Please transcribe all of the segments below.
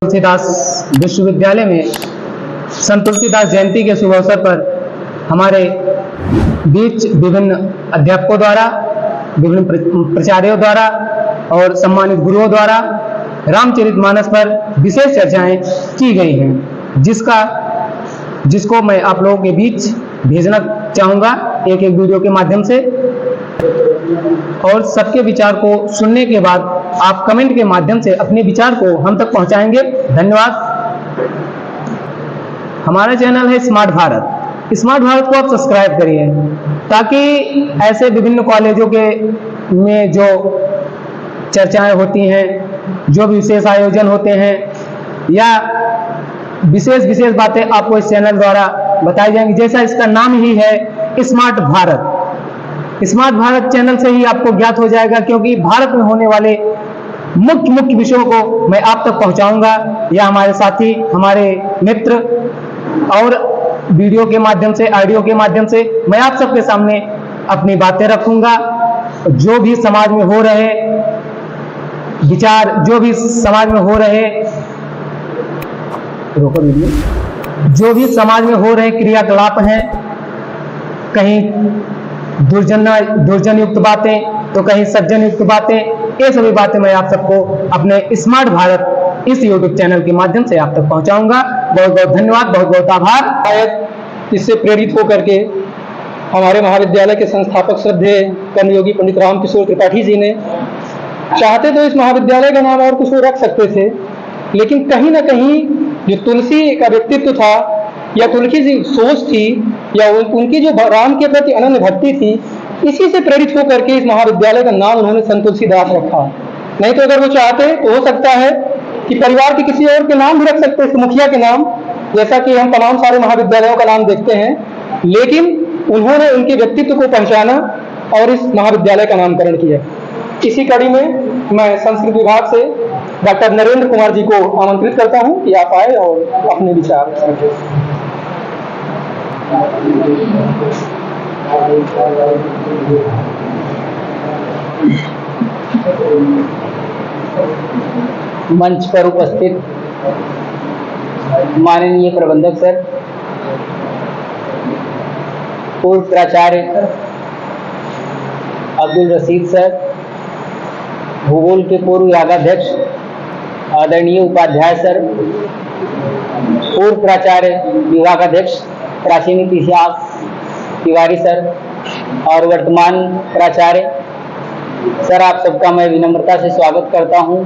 तुलसीदास विश्वविद्यालय में संत तुलसीदास जयंती के शुभ अवसर पर हमारे बीच विभिन्न अध्यापकों द्वारा, विभिन्न प्राचार्यों द्वारा और सम्मानित गुरुओं द्वारा रामचरितमानस पर विशेष चर्चाएं की गई हैं, जिसको मैं आप लोगों के बीच भेजना चाहूँगा एक एक वीडियो के माध्यम से। और सबके विचार को सुनने के बाद आप कमेंट के माध्यम से अपने विचार को हम तक पहुंचाएंगे। धन्यवाद। हमारा चैनल है स्मार्ट भारत। स्मार्ट भारत को आप सब्सक्राइब करिए ताकि ऐसे विभिन्न कॉलेजों के में जो चर्चाएं होती हैं, जो भी विशेष आयोजन होते हैं या विशेष बातें आपको इस चैनल द्वारा बताई जाएंगी। जैसा इसका नाम ही है smart Bharat. Smart Bharat channel से ही आपको ज्ञात हो जाएगा, क्योंकि भारत में होने वाले मुख्य विषयों को मैं आप तक पहुंचाऊंगा या हमारे साथी, हमारे मित्र, और वीडियो के माध्यम से, ऑडियो के माध्यम से मैं आप सबके सामने अपनी बातें रखूंगा। जो भी समाज में हो रहे विचार, जो भी समाज में हो रहे जो भी समाज में हो रहे क्रियाकलाप हैं, कहीं दुर्जन युक्त बातें तो कहीं सज्जन युक्त बातें, ये सभी बातें मैं आप सबको अपने स्मार्ट भारत इस यूट्यूब चैनल के माध्यम से आप तक पहुंचाऊंगा। बहुत बहुत धन्यवाद, बहुत बहुत आभार। शायद इससे प्रेरित होकर के हमारे महाविद्यालय के संस्थापक श्रद्धेय कर्मयोगी पंडित रामकिशोर त्रिपाठी जी ने चाहते तो इस महाविद्यालय का नाम और कुछ रख सकते थे, लेकिन कहीं ना कहीं जो तुलसी का व्यक्तित्व था या तुलसी की सोच थी या उनकी जो राम के प्रति अनन्य भक्ति थी, इसी से प्रेरित होकर के इस महाविद्यालय का नाम उन्होंने संत तुलसीदास रखा। नहीं तो अगर वो चाहते तो हो सकता है कि परिवार के किसी और के नाम भी रख सकते थे, मुखिया के नाम, जैसा कि हम तमाम सारे महाविद्यालयों का नाम देखते हैं, लेकिन उन्होंने उनके व्यक्तित्व को पहचाना और इस महाविद्यालय का नामकरण किया। इसी कड़ी में मैं संस्कृत विभाग से डॉक्टर नरेंद्र कुमार जी को आमंत्रित करता हूं कि आप आए और अपने विचार रखें। मंच पर उपस्थित माननीय प्रबंधक सर, पूर्व प्राचार्य अब्दुल रशीद सर, भूगोल के पूर्व यागाध्यक्ष आदरणीय उपाध्याय सर, पूर्व प्राचार्य विभागाध्यक्ष प्राचीन इतिहास तिवारी सर और वर्तमान प्राचार्य सर, आप सबका मैं विनम्रता से स्वागत करता हूं।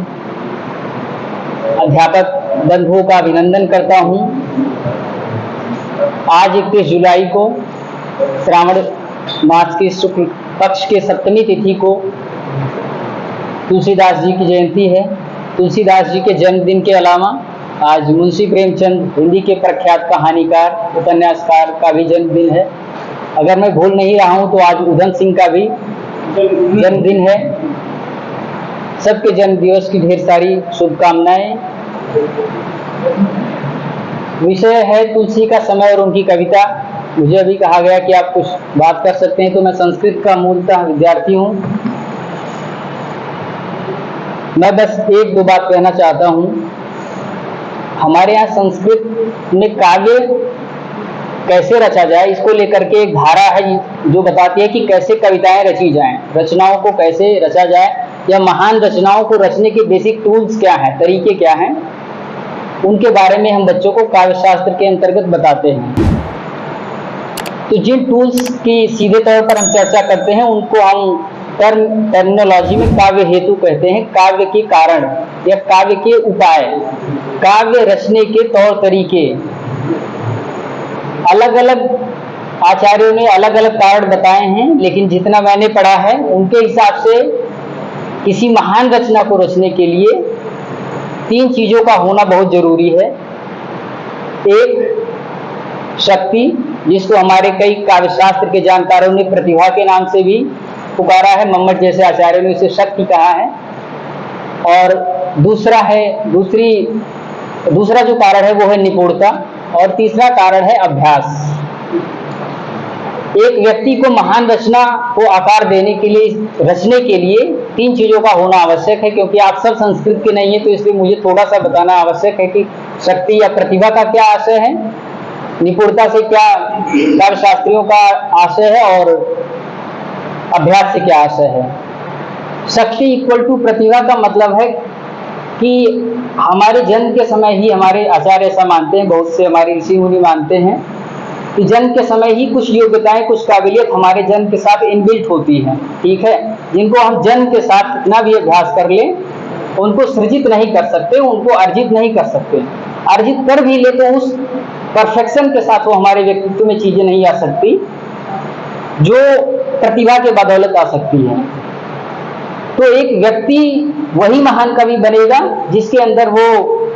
अध्यापक बंधुओं का अभिनंदन करता हूं। आज 31 जुलाई को श्रावण मास की शुक्ल पक्ष के सप्तमी तिथि को तुलसीदास जी की जयंती है। तुलसीदास जी के जन्मदिन के अलावा आज मुंशी प्रेमचंद हिंदी के प्रख्यात कहानीकार, उपन्यासकार का भी जन्मदिन है। अगर मैं भूल नहीं रहा हूं तो आज उधम सिंह का भी जन्मदिन है। सबके जन्म दिवस की ढेर सारी शुभकामनाएं। विषय है तुलसी का समय और उनकी कविता। मुझे अभी कहा गया कि आप कुछ बात कर सकते हैं, तो मैं संस्कृत का मूलतः विद्यार्थी हूं। मैं बस एक दो बात कहना चाहता हूं। हमारे यहाँ संस्कृत में काव्य कैसे रचा जाए, इसको लेकर के एक धारा है जो बताती है कि कैसे कविताएं रची जाएं, रचनाओं को कैसे रचा जाए, या महान रचनाओं को रचने के बेसिक टूल्स क्या हैं, तरीके क्या हैं, उनके बारे में हम बच्चों को काव्य शास्त्र के अंतर्गत बताते हैं। तो जिन टूल्स की सीधे तौर पर हम चर्चा करते हैं उनको हम टर्मिनोलॉजी में काव्य हेतु कहते हैं। काव्य के कारण या काव्य के उपाय, काव्य रचने के तौर तरीके, अलग अलग आचार्यों ने अलग अलग कारण बताए हैं, लेकिन जितना मैंने पढ़ा है उनके हिसाब से किसी महान रचना को रचने के लिए 3 चीजों का होना बहुत जरूरी है। एक, शक्ति, जिसको हमारे कई काव्यशास्त्र के जानकारों ने प्रतिभा के नाम से भी पुकारा है, मम्मट जैसे आचार्यों ने इसे शक्ति कहा है। और दूसरा जो कारण है वो है निपुणता, और तीसरा कारण है अभ्यास। एक व्यक्ति को महान रचना को आकार देने के लिए, रचने के लिए 3 चीजों का होना आवश्यक है। क्योंकि आप सब संस्कृत के नहीं है तो इसलिए मुझे थोड़ा सा बताना आवश्यक है कि शक्ति या प्रतिभा का क्या आशय है, निपुणता से क्या काव्य शास्त्रियों का आशय है और अभ्यास से क्या आशय है। शक्ति इक्वल टू प्रतिभा का मतलब है कि हमारे जन्म के समय ही, हमारे आचार्य ऐसा मानते हैं, बहुत से हमारे ऋषि मुनि मानते हैं कि जन्म के समय ही कुछ योग्यताएं, कुछ काबिलियत हमारे जन्म के साथ इनबिल्ट होती हैं, ठीक है, जिनको हम जन्म के साथ कितना भी अभ्यास कर लें उनको सृजित नहीं कर सकते, उनको अर्जित नहीं कर सकते। अर्जित कर भी ले तो उस परफेक्शन के साथ वो हमारे व्यक्तित्व में चीजें नहीं आ सकती जो प्रतिभा के बदौलत आ सकती है। तो एक व्यक्ति वही महान कवि बनेगा जिसके अंदर वो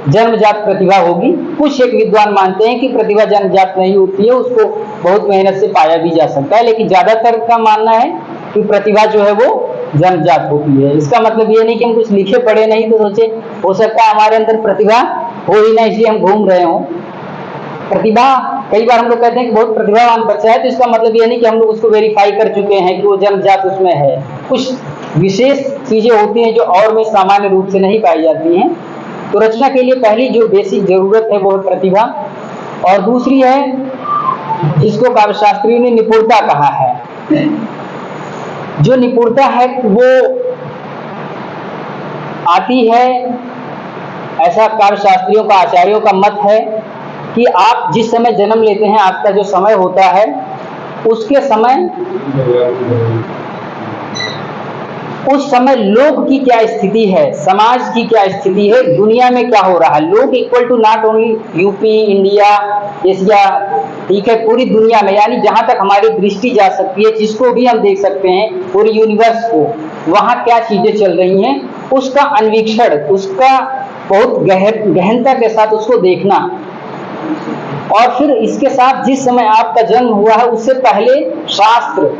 जन्मजात प्रतिभा होगी। कुछ एक विद्वान मानते हैं कि प्रतिभा जन्मजात नहीं होती है, उसको बहुत मेहनत से पाया भी जा सकता है, लेकिन ज्यादातर का मानना है कि प्रतिभा जो है वो जन्मजात होती है। इसका मतलब ये नहीं कि हम कुछ लिखे पढ़े नहीं तो सोचे हो सकता है हमारे अंदर प्रतिभा हो ही ना इसलिए हम घूम रहे हों। प्रतिभा, कई बार हम लोग कहते हैं कि बहुत प्रतिभावान बच्चा है, तो इसका मतलब ये नहीं कि हम लोग उसको वेरीफाई कर चुके हैं कि वो जन्मजात उसमें है। कुछ विशेष चीजें होती हैं जो और में सामान्य रूप से नहीं पाई जाती हैं। तो रचना के लिए पहली जो बेसिक जरूरत है वो है प्रतिभा, और दूसरी है जिसको काव्यशास्त्रियों ने निपुणता कहा है। जो निपुणता है वो आती है, ऐसा काव्यशास्त्रियों का, आचार्यों का मत है कि आप जिस समय जन्म लेते हैं, आपका जो समय होता है उसके समय, उस समय लोक की क्या स्थिति है, समाज की क्या स्थिति है, दुनिया में क्या हो रहा है। लोक equal to not only UP, India, Asia, ठीक है, पूरी दुनिया में, यानी जहां तक हमारी दृष्टि जा सकती है, जिसको भी हम देख सकते हैं, पूरी यूनिवर्स को, वहां क्या चीजें चल रही हैं उसका अन्वीक्षण, उसका बहुत गहनता के साथ उसको देखना। और फिर इसके साथ जिस समय आपका जन्म हुआ है उससे पहले शास्त्र,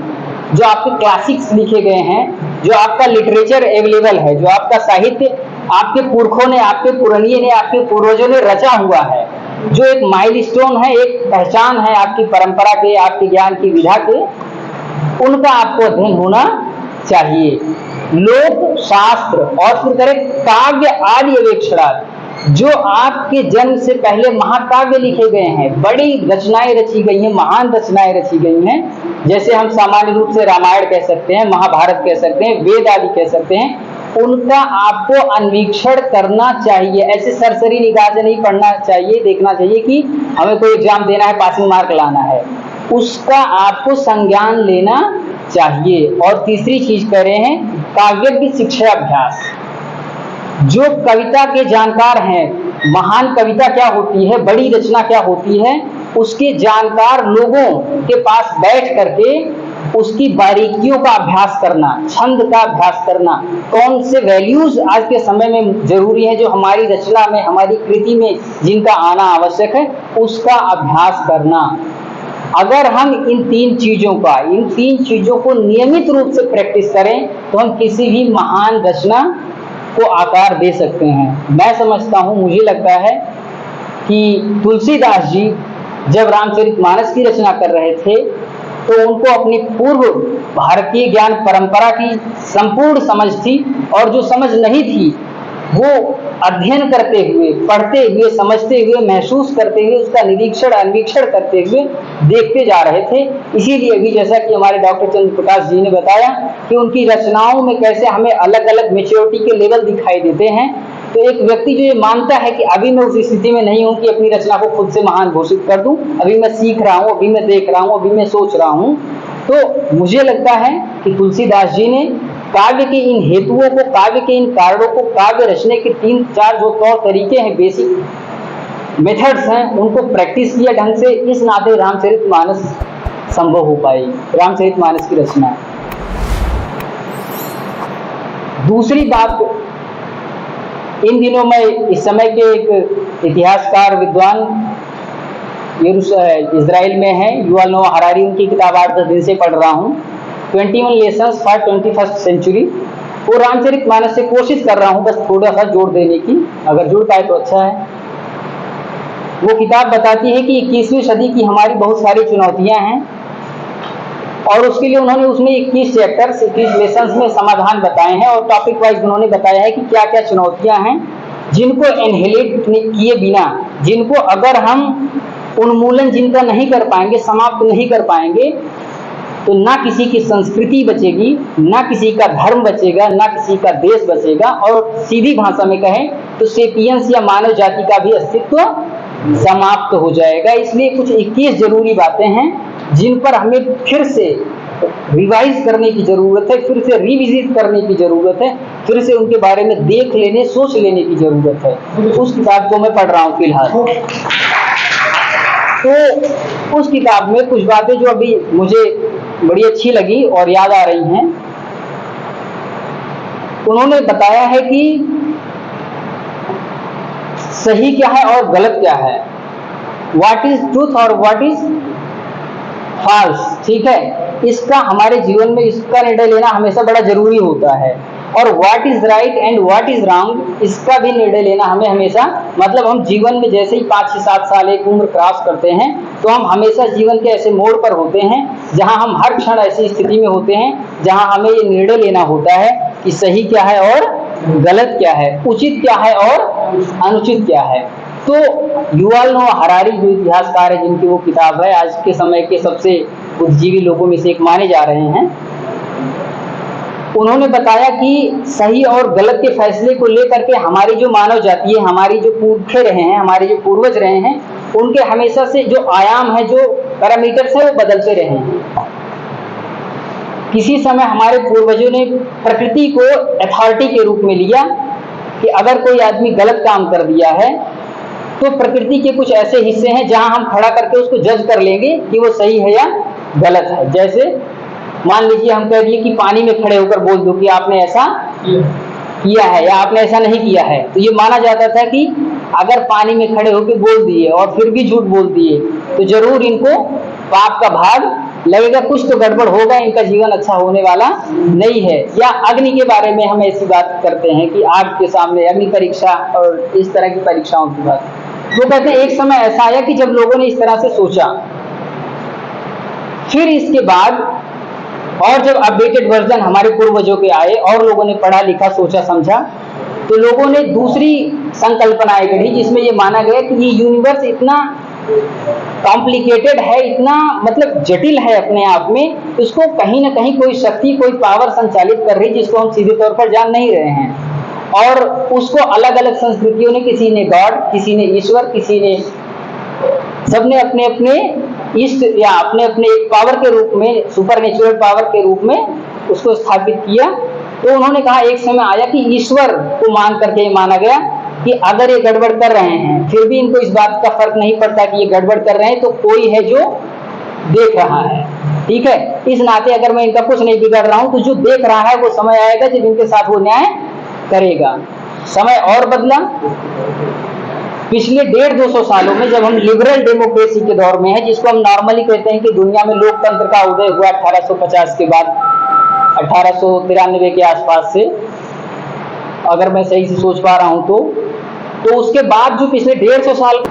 जो आपके क्लासिक्स लिखे गए हैं, जो आपका लिटरेचर अवेलेबल है, जो आपका साहित्य आपके पुरखों ने, आपके पुरनिये ने, आपके पूर्वजों ने रचा हुआ है, जो एक माइलस्टोन है, एक पहचान है आपकी परंपरा के, आपके ज्ञान की विधा के, उनका आपको अध्ययन होना चाहिए। लोक, शास्त्र और फिर करें काव्य आदि अवेक्षणार्थ, जो आपके जन्म से पहले महाकाव्य लिखे गए हैं, बड़ी रचनाएं रची गई हैं, महान रचनाएं रची गई हैं, जैसे हम सामान्य रूप से रामायण कह सकते हैं, महाभारत कह सकते हैं, वेद आदि कह सकते हैं, उनका आपको अन्वीक्षण करना चाहिए। ऐसे सरसरी निगाह से नहीं पढ़ना चाहिए, देखना चाहिए कि हमें कोई एग्जाम देना है, पासिंग मार्क लाना है, उसका आपको संज्ञान लेना चाहिए। और तीसरी चीज कह रहे हैं काव्य की शिक्षा अभ्यास। जो कविता के जानकार हैं, महान कविता क्या होती है, बड़ी रचना क्या होती है, उसके जानकार लोगों के पास बैठ करके उसकी बारीकियों का अभ्यास करना, छंद का अभ्यास करना, कौन से वैल्यूज आज के समय में जरूरी है, जो हमारी रचना में, हमारी कृति में जिनका आना आवश्यक है, उसका अभ्यास करना। अगर हम इन 3 चीजों को नियमित रूप से प्रैक्टिस करें तो हम किसी भी महान रचना को आकार दे सकते हैं। मैं समझता हूं, मुझे लगता है कि तुलसीदास जी जब रामचरितमानस की रचना कर रहे थे तो उनको अपनी पूर्व भारतीय ज्ञान परंपरा की संपूर्ण समझ थी, और जो समझ नहीं थी वो अध्ययन करते हुए, पढ़ते हुए, समझते हुए, महसूस करते हुए, उसका निरीक्षण, अन्वीक्षण करते हुए देखते जा रहे थे। इसीलिए भी जैसा कि हमारे डॉक्टर चंद्र प्रकाश जी ने बताया कि उनकी रचनाओं में कैसे हमें अलग अलग मैच्योरिटी के लेवल दिखाई देते हैं। तो एक व्यक्ति जो ये मानता है कि अभी मैं उस स्थिति में नहीं हूं कि अपनी रचना को खुद से महान घोषित कर दूं, अभी मैं सीख रहा हूं, अभी मैं देख रहा हूं, अभी मैं सोच रहा हूं, तो मुझे लगता है कि तुलसीदास जी ने काव्य के इन हेतुओं को, काव्य के इन कारणों को, काव्य रचने के 3-4 जो तौर तरीके हैं, बेसिक मेथड्स हैं, उनको प्रैक्टिस किया ढंग से, इस नाते रामचरितमानस संभव हो पाई, रामचरितमानस की रचना। दूसरी बात, इन दिनों में इस समय के एक इतिहासकार विद्वान इजराइल में है, युval नोआ हरारी, उनकी किताब 8-10 दिन से पढ़ रहा हूँ, 21 लेसन्स फॉर 21st सेंचुरी। वो रामचरितमानस से कोशिश कर रहा हूँ बस थोड़ा सा जोड़ देने की, अगर जुड़ पाए तो अच्छा है। वो किताब बताती है कि 21वीं सदी की हमारी बहुत सारी चुनौतियां हैं, और उसके लिए उन्होंने उसमें 21 चैप्टर्स 21 लेसन्स में समाधान बताए हैं और टॉपिक वाइज उन्होंने बताया है कि क्या क्या चुनौतियां हैं जिनको एनहिलेट किए बिना, जिनको अगर हम उन्मूलन जिनका नहीं कर पाएंगे, समाप्त नहीं कर पाएंगे, तो ना किसी की संस्कृति बचेगी, ना किसी का धर्म बचेगा, ना किसी का देश बचेगा, और सीधी भाषा में कहें तो सेपियंस या मानव जाति का भी अस्तित्व समाप्त हो जाएगा। इसलिए कुछ 21 जरूरी बातें हैं जिन पर हमें फिर से रिवाइज करने की जरूरत है, फिर से रिविजिट करने की जरूरत है, फिर से उनके बारे में देख लेने, सोच लेने की जरूरत है। उस किताब को मैं पढ़ रहा हूँ फिलहाल। तो उस किताब में कुछ बातें जो अभी मुझे बड़ी अच्छी लगी और याद आ रही हैं, उन्होंने बताया है कि सही क्या है और गलत क्या है, व्हाट इज ट्रूथ और व्हाट इज फॉल्स। ठीक है, इसका हमारे जीवन में इसका निर्णय लेना हमेशा बड़ा जरूरी होता है। और what is right and what is wrong, इसका भी निर्णय लेना हमें हमेशा, मतलब हम जीवन में जैसे ही 5 से 7 साल एक उम्र क्रॉस करते हैं तो हम हमेशा जीवन के ऐसे मोड़ पर होते हैं जहां हम हर क्षण ऐसी स्थिति में होते हैं जहां हमें ये निर्णय लेना होता है कि सही क्या है और गलत क्या है, उचित क्या है और अनुचित क्या है। तो युval नोआ हरारी जो इतिहासकार है, जिनकी वो किताब है, आज के समय के सबसे बुद्धिजीवी लोगों में से एक माने जा रहे हैं, उन्होंने बताया कि सही और गलत के फैसले को लेकर के हमारी जो मानव जाति है, हमारी जो पुरखे रहे हैं, हमारे जो पूर्वज रहे हैं, उनके हमेशा से जो आयाम है, जो पैरामीटर्स है, वो बदलते रहे हैं। किसी समय हमारे पूर्वजों ने प्रकृति को अथॉरिटी के रूप में लिया कि अगर कोई आदमी गलत काम कर दिया है तो प्रकृति के कुछ ऐसे हिस्से हैं जहां हम खड़ा करके उसको जज कर लेंगे कि वो सही है या गलत है। जैसे मान लीजिए हम कह दिए कि पानी में खड़े होकर बोल दो कि आपने ऐसा किया है या आपने ऐसा नहीं किया है, तो ये माना जाता था कि अगर पानी में खड़े होकर बोल दिए और फिर भी झूठ बोल दिए तो जरूर इनको पाप का भाग लगेगा, कुछ तो गड़बड़ होगा, इनका जीवन अच्छा होने वाला नहीं है। या अग्नि के बारे में हम ऐसी बात करते हैं कि आग के सामने अग्नि परीक्षा और इस तरह की परीक्षाओं की बात, तो कहते हैं एक समय ऐसा आया कि जब लोगों ने इस तरह से सोचा, फिर इसके बाद और जब अपडेटेड वर्जन हमारे पूर्वजों के आए और लोगों ने पढ़ा लिखा सोचा समझा, तो लोगों ने दूसरी संकल्पनाएं गढ़ी जिसमें ये माना गया कि ये यूनिवर्स इतना कॉम्प्लिकेटेड है, इतना मतलब जटिल है अपने आप में, इसको कहीं ना कहीं कोई शक्ति, कोई पावर संचालित कर रही जिसको हम सीधे तौर पर जान नहीं रहे हैं। और उसको अलग अलग संस्कृतियों ने, किसी ने गॉड, किसी ने ईश्वर, किसी ने, सबने अपने अपने इष्ट या अपने अपने एक पावर के रूप में, सुपर नेचुरल पावर के रूप में उसको स्थापित किया। तो उन्होंने कहा एक समय आया कि ईश्वर को मान करके माना गया कि अगर ये गड़बड़ कर रहे हैं, फिर भी इनको इस बात का फर्क नहीं पड़ता कि ये गड़बड़ कर रहे हैं, तो कोई है जो देख रहा है। ठीक है, इस नाते अगर मैं इनका कुछ नहीं बिगाड़ रहा हूं तो जो देख रहा है वो समय आएगा जब इनके साथ वो न्याय करेगा। समय और बदला। पिछले 150-200 सालों में जब हम लिबरल डेमोक्रेसी के दौर में है, जिसको हम नॉर्मली कहते हैं कि दुनिया में लोकतंत्र का उदय हुआ 1850 के बाद, 1893 के आसपास से, अगर मैं सही से सोच पा रहा हूं तो उसके बाद जो पिछले 150 साल